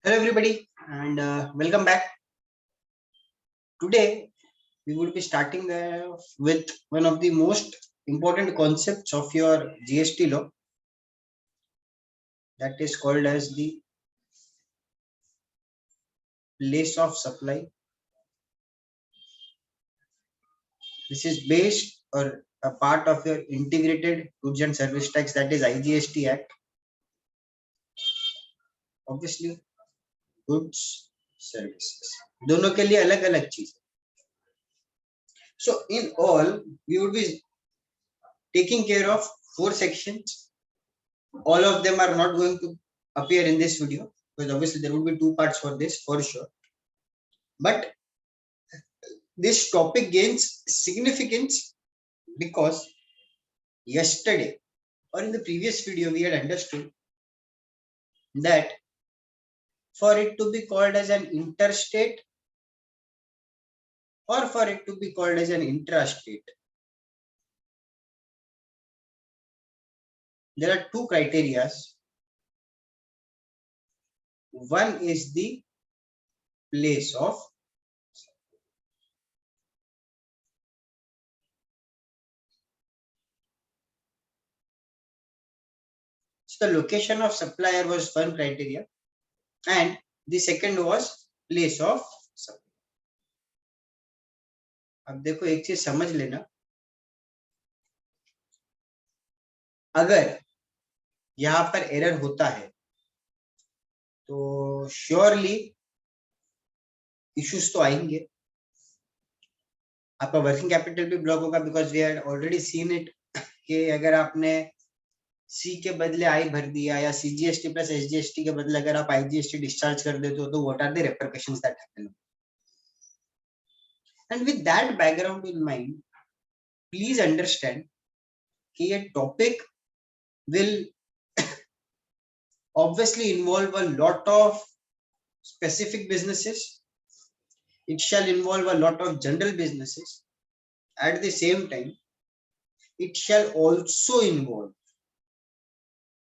Hello, everybody, and welcome back. Today, we would be starting with one of the most important concepts of your GST law, that is called as the place of supply. This is based or a part of your integrated goods and service tax, that is IGST Act. Obviously, goods services दोनों के लिए अलग अलग चीज. So in all, we would be taking care of 4 sections. All of them are not going to appear in this video because obviously there will be 2 parts for this for sure, but this topic gains significance because yesterday or in the previous video we had understood that for it to be called as an interstate or for it to be called as an intrastate, there are 2 criteria. One is the place of so the location of supplier was one criteria and the second was place of supply. अब देखो एक चीज समझ लेना, अगर यहाँ पर error होता है तो श्योरली इश्यूज तो आएंगे. आपका वर्किंग कैपिटल भी ब्लॉक होगा because we had already seen it कि अगर आपने सी के बदले आई भर दिया या सीजीएसटी प्लस एसजीएसटी के बदले अगर आप आईजीएसटी डिस्चार्ज कर देते हो तो what are the repercussions that happen. And with that background in mind please understand कि ये topic will obviously involve a lot of specific businesses. It shall involve a lot of general businesses. At the same time, it shall also involve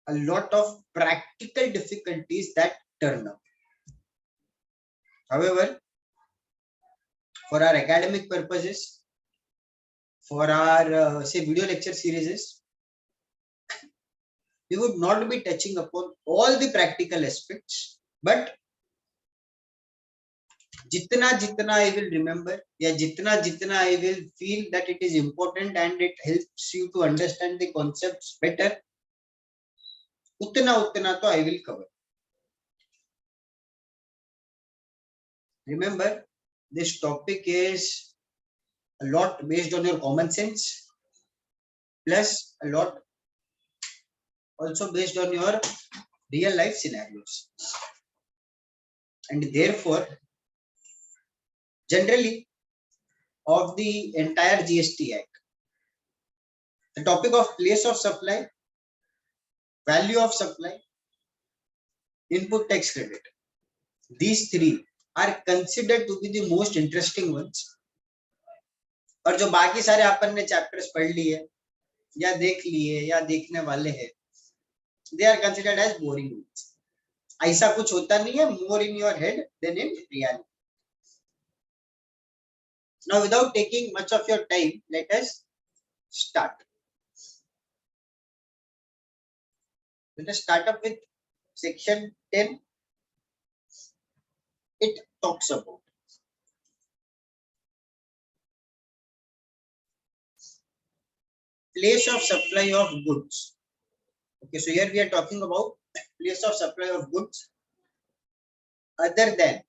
a lot of practical difficulties that turn up. However, for our academic purposes, for our say video lecture series, we would not be touching upon all the practical aspects, but जितना जितना I will remember या जितना जितना I will feel that it is important and it helps you to understand the concepts better, उतना उतना तो I will cover. Remember, this topic is a lot based on your common sense plus a lot also based on your real life scenarios, and therefore generally of the entire GST Act, the topic of place of supply, value of supply, input tax credit, these 3 are considered to be the most interesting ones. और जो बाकी सारे अपन ने chapters पढ़ लिए या देख लिए या देखने वाले हैं, they are considered as boring ones. ऐसा कुछ होता नहीं है more in your head than in reality. Now, without taking much of your time, let us start. Let us start up with section 10. It talks about place of supply of goods. Okay, so here we are talking about place of supply of goods other than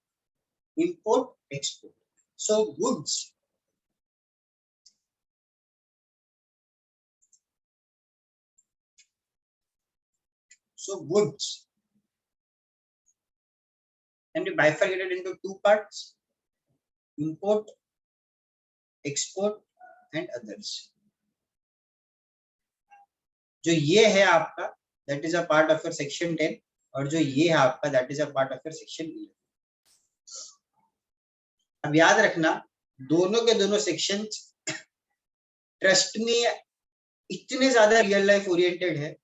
import, export. So goods can be bifurcated into 2 parts: import, export and others. जो ये है आपका that is a part of your section 10 और जो ये है आपका that is a part of your section 11. अब याद रखना दोनों के दोनों सेक्शंस ट्रस्ट में इतने ज्यादा रियल लाइफ ओरिएंटेड है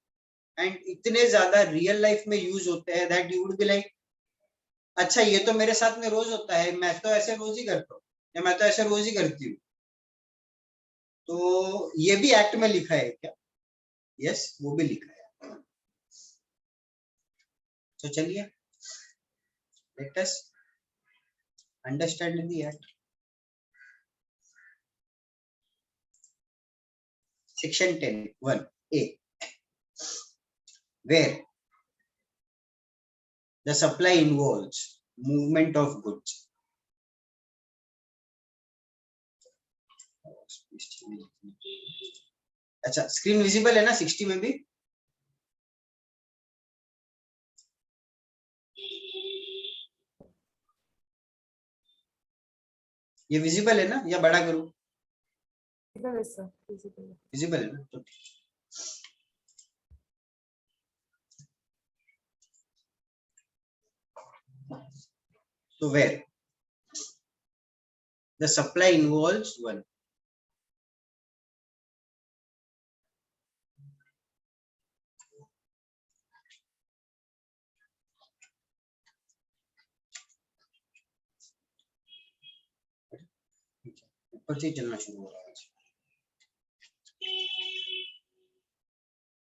एंड इतने ज्यादा रियल लाइफ में यूज होते हैं that you would be like अच्छा ये तो मेरे साथ में रोज होता है, मैं तो ऐसे रोज ही करता हूँ, या मैं तो ऐसे रोज ही करती हूँ, तो ये भी एक्ट में लिखा है क्या? यस, वो भी लिखा है। तो चलिए, let us understand the act. Section 10(1)(a), where the supply involves movement of goods. अच्छा, स्क्रीन विजिबल है ना 60 में भी? ये विजिबल है ना, या बड़ा करूं? विजिबल है ना, तो so where the supply involves one, ऊपर से चलना शुरू हो रहा है।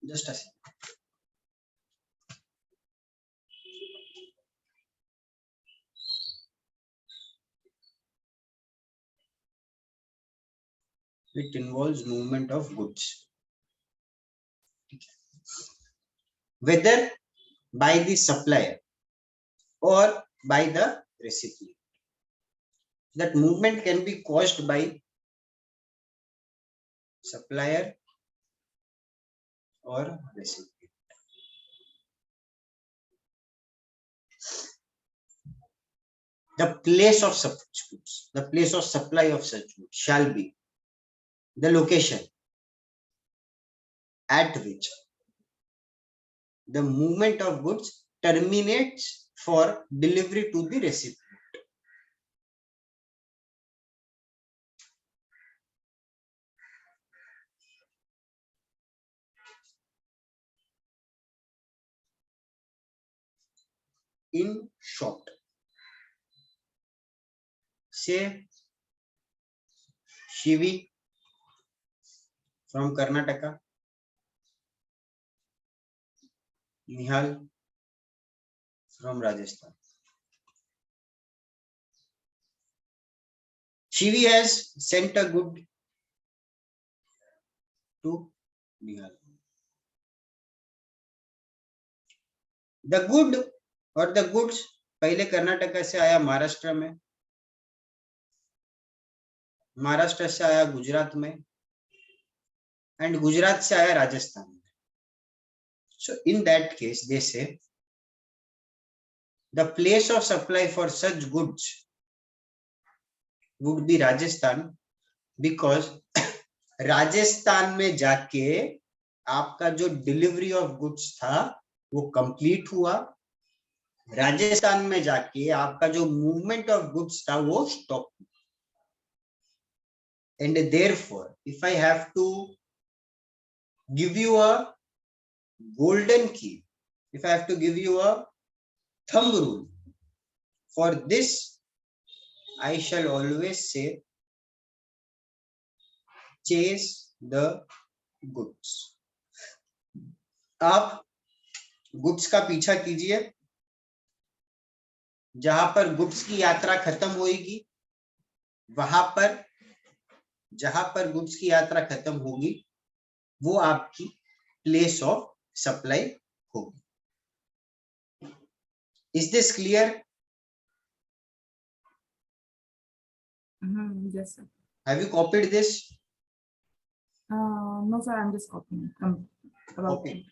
Just a it involves movement of goods, whether by the supplier or by the recipient. That movement can be caused by supplier or recipient. The place of such goods, the place of supply of such goods shall be the location at which the movement of goods terminates for delivery to the recipient. In short, say Shivi from Karnataka, Nihal from Rajasthan. Shivi has sent a good to Nihal. The good और the goods पहले कर्नाटका से आया महाराष्ट्र में, महाराष्ट्र से आया गुजरात में, and Gujarat से आया राजस्थान में. So in that case they say the place of supply for such goods would be Rajasthan, because Rajasthan में जाके आपका जो डिलीवरी ऑफ गुड्स था वो कंप्लीट हुआ, राजस्थान में जाके आपका जो मूवमेंट ऑफ गुड्स था वो स्टॉप हुआ. And therefore if I have to give you a golden key, if I have to give you a thumb rule for this, I shall always say chase the goods. आप goods का पीछा कीजिए, जहां पर goods की यात्रा खत्म होगी, वहां पर जहां पर गुड्स की यात्रा खत्म होगी वो आपकी प्लेस ऑफ सप्लाई होगी. Is this clear? Yes, sir. Have you copied this? No, sir, I'm just copying. Copy.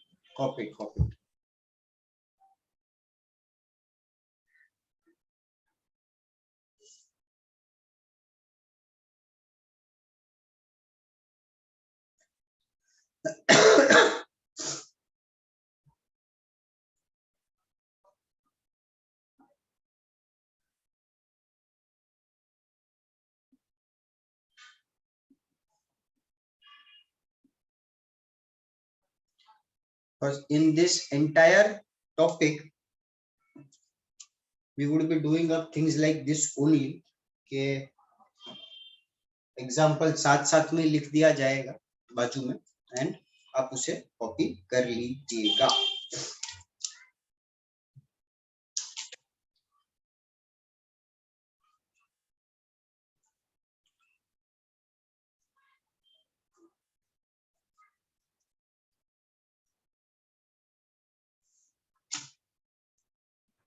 Because in this entire topic we would be doing up things like this only के example साथ साथ में लिख दिया जाएगा बाजू में एंड आप उसे कॉपी कर लीजिएगा.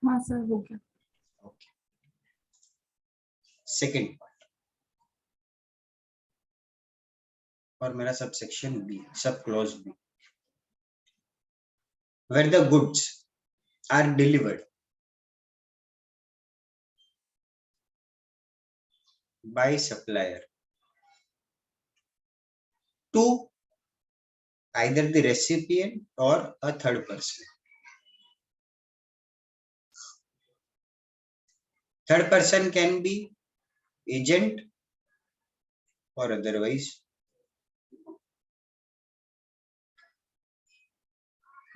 हाँ सर हो गया. ओके. सेकंड पार्ट और मेरा subsection B, sub clause B. Where the goods are delivered by supplier to either the recipient or a third person. Third person can be agent or otherwise.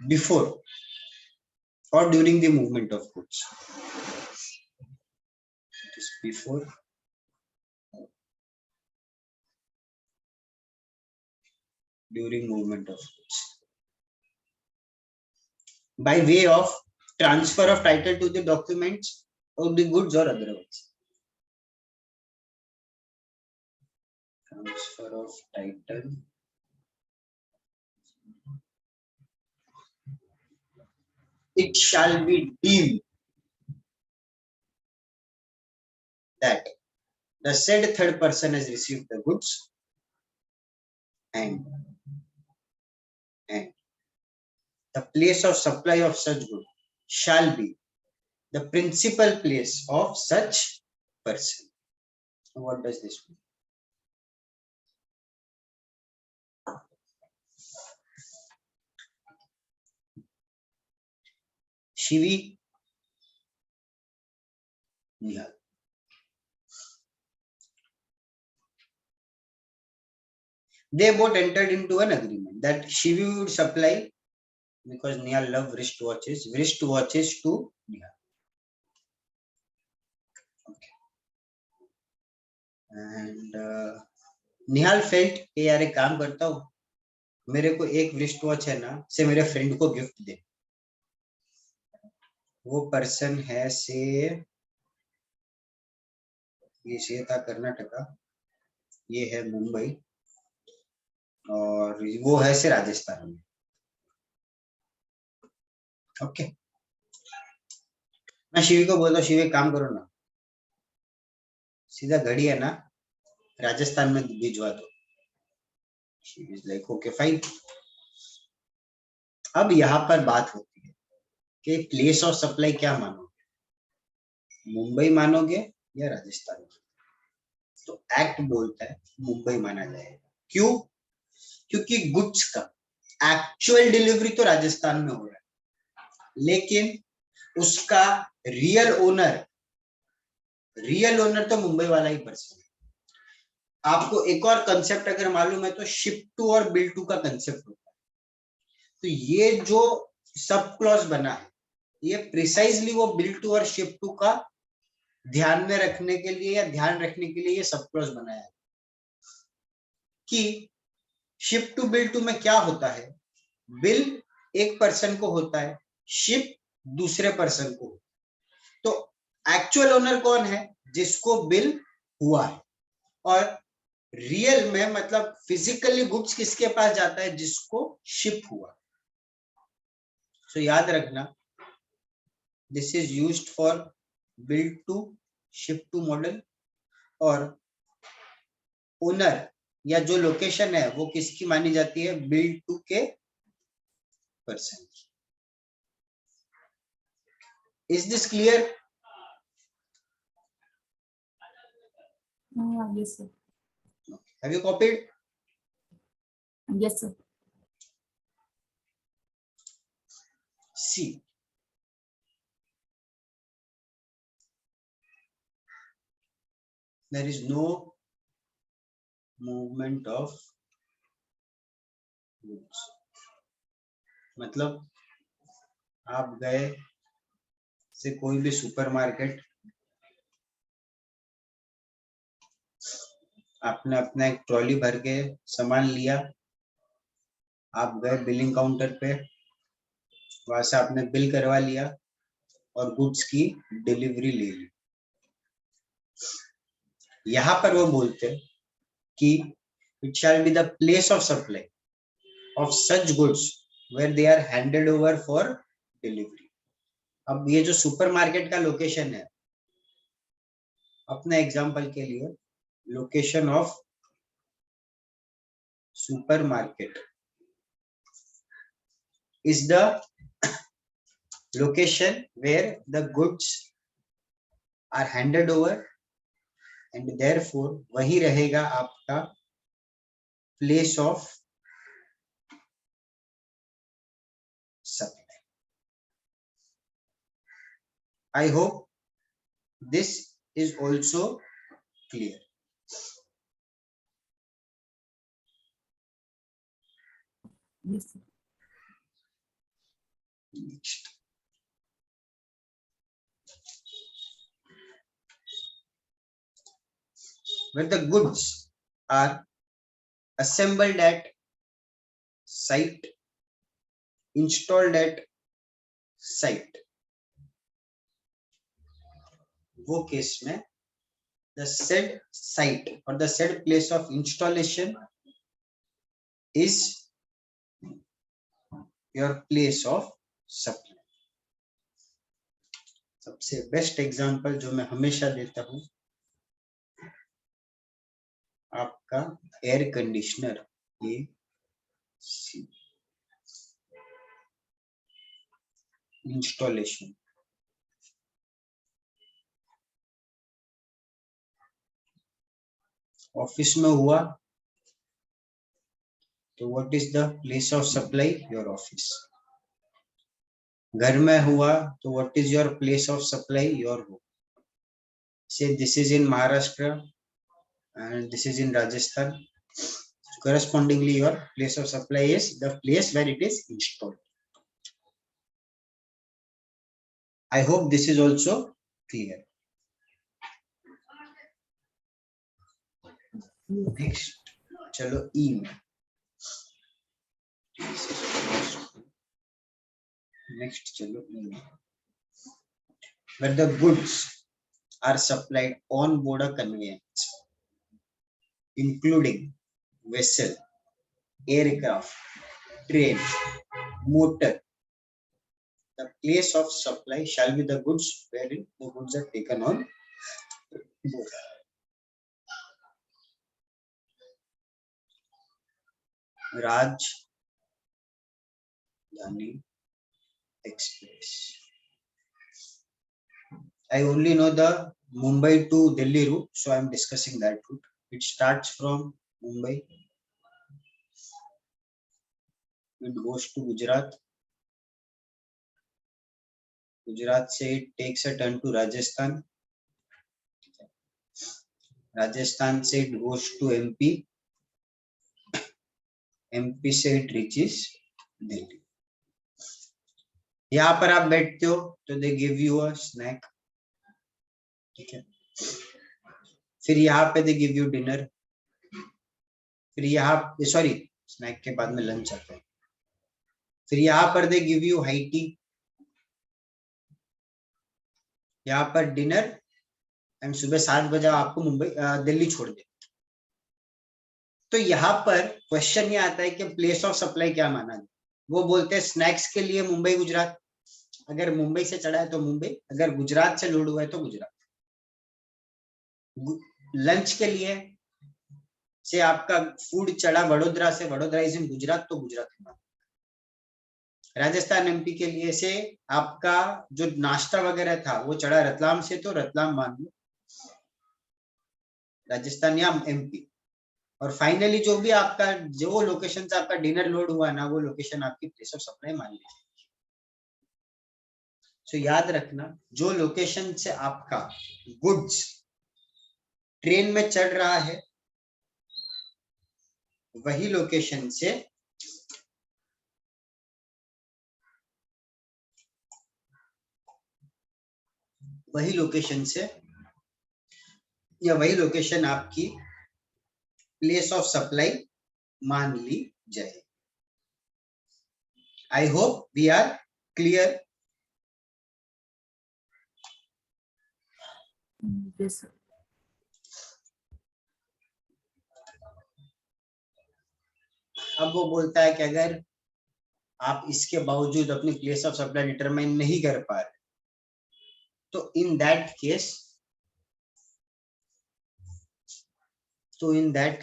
Before or during the movement of goods. It is before during movement of goods. By way of transfer of title to the documents of the goods or otherwise. Transfer of title it shall be deemed that the said third person has received the goods and the place of supply of such good shall be the principal place of such person. What does this mean? Shivi, Nihal. They both entered into an agreement that Shivi would supply, because Nihal loved wristwatches to Nihal. Okay. And Nihal felt कि यार एक काम करता हूँ, मेरे को एक wrist watch है ना, से मेरे फ्रेंड को गिफ्ट दे. वो पर्सन है से ये था कर्नाटका, ये है मुंबई और वो है से राजस्थान में. ओके. मैं शिवी को बोलता हूँ, शिवी काम करो ना, सीधा घड़ी है ना राजस्थान में भिजवा दो. She is like okay fine. अब यहाँ पर बात होती है कि प्लेस ऑफ सप्लाई क्या मानोगे, मुंबई मानोगे या राजस्थान. तो एक्ट बोलता है मुंबई माना जाएगा. क्यों? क्योंकि गुड्स का एक्चुअल डिलीवरी तो राजस्थान में हो रहा है, लेकिन उसका रियल ओनर तो मुंबई वाला ही पर्सन है. आपको एक और कंसेप्ट अगर मालूम है तो शिप टू और बिल टू का कंसेप्ट होता है. तो ये जो सब क्लॉज बना है ये प्रिसाइजली वो बिल टू और शिप टू का ध्यान में रखने के लिए या ध्यान रखने के लिए ये सब क्लॉज बनाया है कि शिप टू बिल टू में क्या होता है. बिल एक पर्सन को होता है, शिप दूसरे पर्सन को. तो एक्चुअल ओनर कौन है? जिसको बिल हुआ है. और रियल में मतलब फिजिकली गुड्स किसके पास जाता है? जिसको शिप हुआ. सो याद रखना, this is used for bill to ship to model. और ओनर या जो लोकेशन है वो किसकी मानी जाती है? बिल टू के person. Is this clear? Yes sir. Have you copied? Yes sir. See, there is no movement of goods. मतलब आप गए से कोई भी सुपरमार्केट, आपने अपना एक ट्रॉली भर के सामान लिया, आप गए बिलिंग काउंटर पे, वहां से आपने बिल करवा लिया और गुड्स की डिलीवरी ले ली। यहाँ पर वो बोलते हैं कि it shall be the place of supply of such goods where they are handed over for delivery. अब ये जो सुपरमार्केट का लोकेशन है, अपने एग्जांपल के लिए location of supermarket is the location where the goods are handed over and therefore वही रहेगा आपका place of supply. I hope this is also clear. Yes, sir. Next. Where the goods are assembled at site, installed at site, वो case में the said site or the said place of installation is your place of supply. सबसे best example जो मैं हमेशा देता हूं, आपका air conditioner AC installation. Office में हुआ तो what is the place of supply? Your office. घर में हुआ तो what is your place of supply? Your home. Say this is in Maharashtra and this is in Rajasthan. Correspondingly, your place of supply is the place where it is installed. I hope this is also clear. Next, chalo E में. Next, chalo E में. Where the goods are supplied on board a conveyance, including vessel, aircraft, train, motor. The place of supply shall be the goods wherein the goods are taken on board. Rajdhani Express. I only know the Mumbai to Delhi route, so I am discussing that route. It starts from Mumbai, it goes to Gujarat. Gujarat से it takes a turn to Rajasthan. Rajasthan से it goes to MP. MP से it reaches Delhi. यहाँ पर आप बैठते हो तो they give you a snack. ठीक है, फिर यहाँ पे they give you dinner. फिर यहाँ सॉरी स्नैक के बाद में लंच आता है. फिर यहाँ पर they give you high tea. यहाँ पर डिनर एंड सुबह 7 बजे आपको मुंबई दिल्ली छोड़ दे. तो यहाँ पर क्वेश्चन ये आता है कि प्लेस ऑफ सप्लाई क्या माना जाए. वो बोलते हैं स्नैक्स के लिए मुंबई गुजरात. अगर मुंबई से चढ़ा है तो मुंबई, अगर गुजरात से लोड हुआ है तो गुजरात. लंच के लिए से आपका फूड चढ़ा वडोदरा से, वडोदरा इज इन गुजरात, तो गुजरात. राजस्थान एमपी के लिए से आपका जो नाश्ता वगैरह था वो चढ़ा रतलाम से, तो रतलाम मान लो राजस्थान या एमपी. और फाइनली जो भी आपका जो लोकेशन से आपका डिनर लोड हुआ ना, वो लोकेशन आपकी प्लेस ऑफ सप्लाई मान ली. सो याद रखना, जो लोकेशन से आपका गुड्स ट्रेन में चढ़ रहा है वही लोकेशन से वही लोकेशन से या वही लोकेशन आपकी प्लेस ऑफ सप्लाई मान ली जाए। I hope we are clear. Yes, sir. अब वो बोलता है कि अगर आप इसके बावजूद अपनी प्लेस ऑफ सप्लाई डिटरमाइन नहीं कर पा रहे, तो in that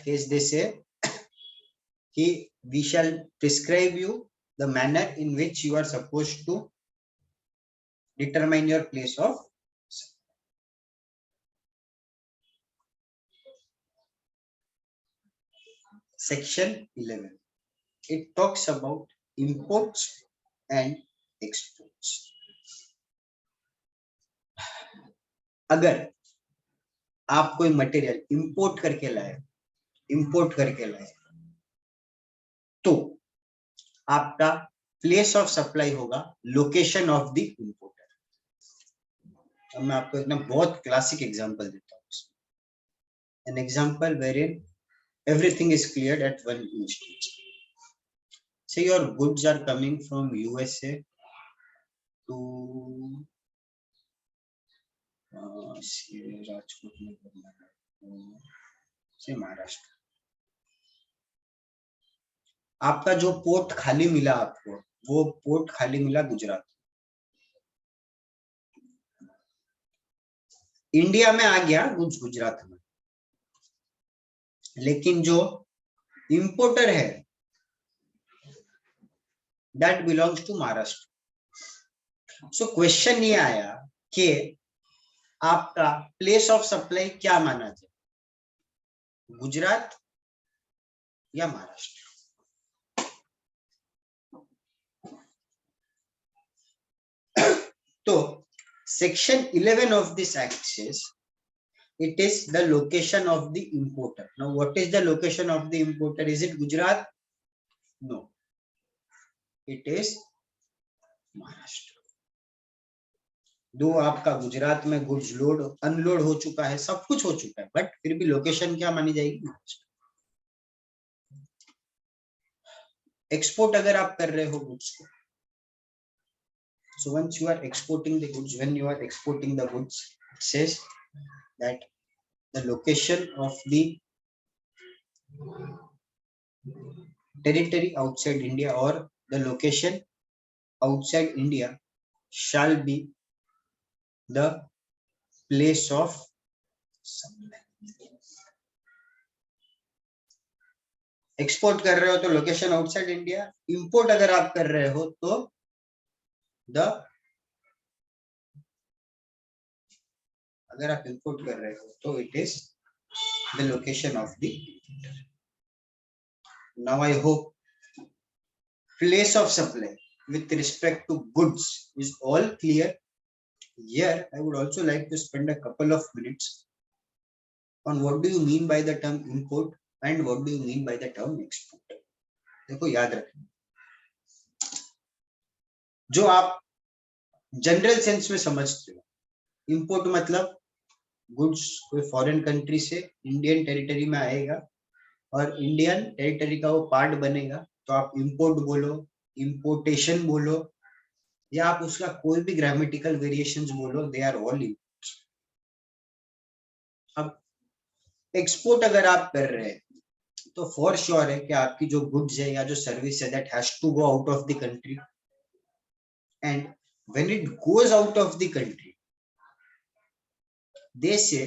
case they say कि we shall prescribe you the manner in which you are supposed to determine your place of section 11. It talks about imports and exports. अगर आप कोई material import करके लाए तो आपका प्लेस ऑफ सप्लाई होगा location of the importer. अब मैं आपको एक बहुत क्लासिक एग्जांपल देता हूँ, an example wherein everything is cleared at one instance. Say your goods are coming from USA to say Maharashtra. आपका जो पोर्ट खाली मिला आपको, वो पोर्ट खाली मिला गुजरात। इंडिया में आ गया गुड्स गुजरात में, लेकिन जो इंपोर्टर है that belongs to Maharashtra. So question ये आया कि आपका प्लेस ऑफ सप्लाई क्या माना जाए, गुजरात या महाराष्ट्र। तो section 11 of this act says it is the location of the importer. Now what is the location of the importer? Is it Gujarat? No, it is Maharashtra. दो आपका गुजरात में गुड्स लोड अनलोड हो चुका है, सब कुछ हो चुका है, बट फिर भी लोकेशन क्या मानी जाएगी, महाराष्ट्र। एक्सपोर्ट अगर आप कर रहे हो गुड्स को, so once you are exporting the goods, when you are exporting the goods, it says that the location of the territory outside India or the location outside India shall be the place of supply. Export कर रहे हो तो location outside India, import अगर आप कर रहे हो तो अगर आप इंपोर्ट कर रहे हो तो it is the location of the importer. Now I hope place of supply with respect to goods is all clear. Here I would also like to spend a couple of minutes on what do you mean by the term import and what do you mean by the term export. देखो याद रखना, जो आप general sense में समझते हो, import मतलब goods कोई फॉरेन कंट्री से इंडियन टेरिटरी में आएगा और इंडियन टेरिटरी का वो पार्ट बनेगा, तो आप इंपोर्ट बोलो, इंपोर्टेशन बोलो, या आप उसका कोई भी ग्रामेटिकल वेरिएशंस बोलो, दे आर ऑल इंपोर्ट्स। अब एक्सपोर्ट अगर आप कर रहे हैं तो फॉर श्योर है कि आपकी जो गुड्स है या जो सर्विस है that has to go out of the country, and when it goes out of the country they say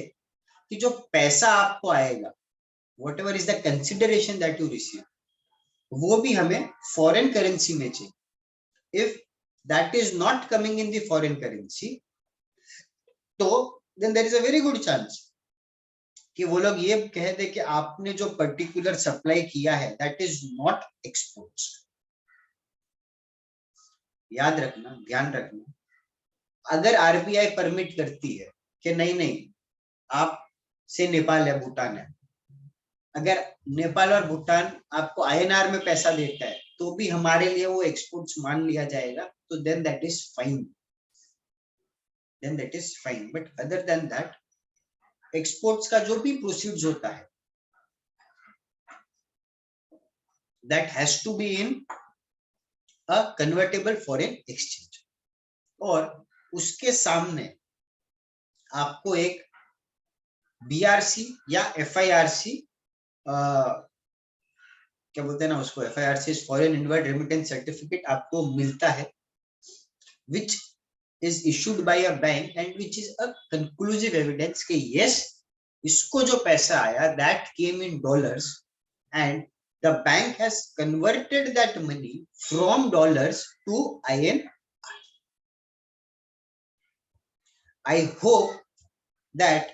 कि जो पैसा आपको आएगा, whatever is the consideration that you receive, वो भी हमें फॉरेन करेंसी में चाहिए। If that is not coming in the foreign currency, तो then there is a very good chance कि वो लोग ये कह दे कि आपने जो पर्टिकुलर सप्लाई किया है दैट इज नॉट एक्सपोर्ट्स। याद रखना, ध्यान रखना, अगर आरबीआई परमिट करती है कि नहीं आप से नेपाल है, भूटान है, अगर नेपाल और भूटान आपको आईएनआर में पैसा देता है तो भी हमारे लिए वो एक्सपोर्ट्स मान लिया जाएगा, तो then that is fine, then that is fine. But other than that, exports का जो भी proceeds होता है, that has to be in a convertible foreign exchange. और उसके सामने आपको एक BRC या FIRC, क्या बोलते हैं ना उसको, FIRC foreign inward remittance certificate आपको मिलता है, which is issued by a bank and which is a conclusive evidence कि yes, इसको जो पैसा आया that came in dollars and the bank has converted that money from dollars to INR. I hope that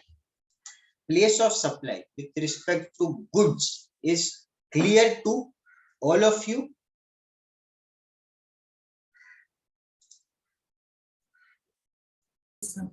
place of supply with respect to goods is clear to all of you. Yes, sir.